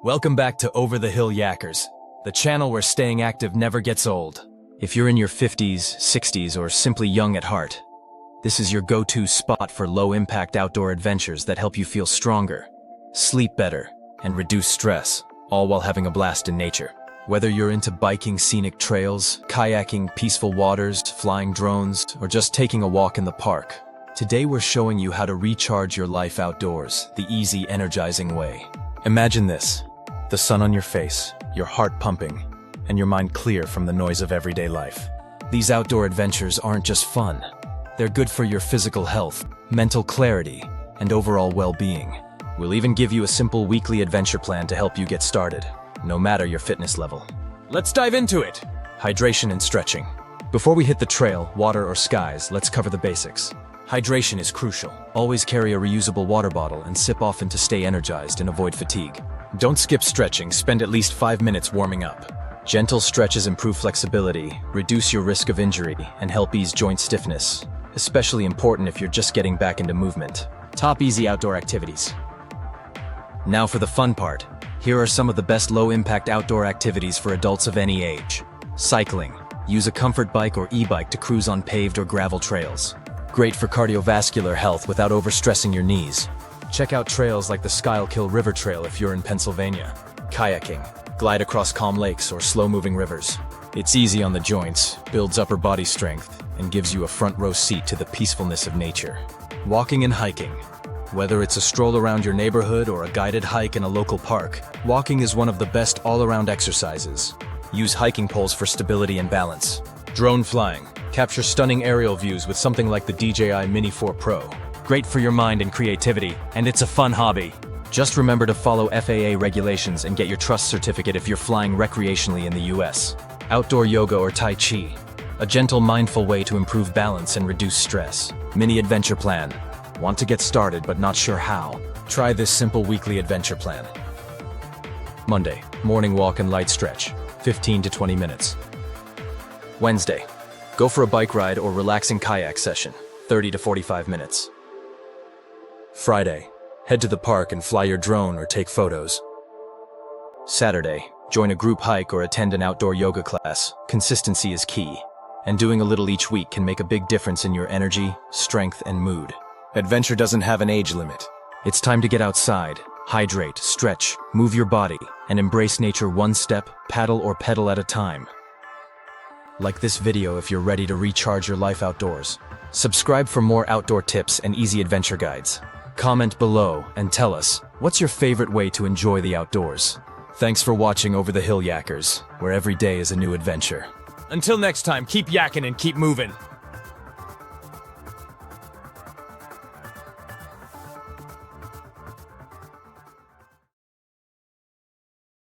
Welcome back to Over the Hill Yackers, the channel where staying active never gets old. If you're in your 50s, 60s, or simply young at heart, this is your go-to spot for low-impact outdoor adventures that help you feel stronger, sleep better, and reduce stress, all while having a blast in nature. Whether you're into biking scenic trails, kayaking peaceful waters, flying drones, or just taking a walk in the park, today we're showing you how to recharge your life outdoors the easy, energizing way. Imagine this: the sun on your face, your heart pumping, and your mind clear from the noise of everyday life. These outdoor adventures aren't just fun. They're good for your physical health, mental clarity, and overall well-being. We'll even give you a simple weekly adventure plan to help you get started, no matter your fitness level. Let's dive into it! Hydration and stretching. Before we hit the trail, water, or skies, let's cover the basics. Hydration is crucial. Always carry a reusable water bottle and sip often to stay energized and avoid fatigue. Don't skip stretching, spend at least 5 minutes warming up. Gentle stretches improve flexibility, reduce your risk of injury, and help ease joint stiffness, especially important if you're just getting back into movement. Top easy outdoor activities. Now for the fun part. Here are some of the best low-impact outdoor activities for adults of any age. Cycling. Use a comfort bike or e-bike to cruise on paved or gravel trails. Great for cardiovascular health without overstressing your knees. Check out trails like the Schuylkill River Trail if you're in Pennsylvania. Kayaking. Glide across calm lakes or slow-moving rivers. It's easy on the joints, builds upper body strength, and gives you a front-row seat to the peacefulness of nature. Walking and hiking. Whether it's a stroll around your neighborhood or a guided hike in a local park, walking is one of the best all-around exercises. Use hiking poles for stability and balance. Drone flying. Capture stunning aerial views with something like the DJI Mini 4 Pro. Great for your mind and creativity, and it's a fun hobby. Just remember to follow FAA regulations and get your trust certificate if you're flying recreationally in the US. Outdoor yoga or Tai Chi. A gentle, mindful way to improve balance and reduce stress. Mini adventure plan. Want to get started but not sure how? Try this simple weekly adventure plan. Monday, morning walk and light stretch, 15 to 20 minutes. Wednesday, go for a bike ride or relaxing kayak session, 30 to 45 minutes. Friday, head to the park and fly your drone or take photos. Saturday, join a group hike or attend an outdoor yoga class. Consistency is key, and doing a little each week can make a big difference in your energy, strength, and mood. Adventure doesn't have an age limit. It's time to get outside, hydrate, stretch, move your body, and embrace nature one step, paddle or pedal at a time. Like this video if you're ready to recharge your life outdoors. Subscribe for more outdoor tips and easy adventure guides. Comment below and tell us, what's your favorite way to enjoy the outdoors? Thanks for watching Over the Hill Yackers, where every day is a new adventure. Until next time, keep yakking and keep moving.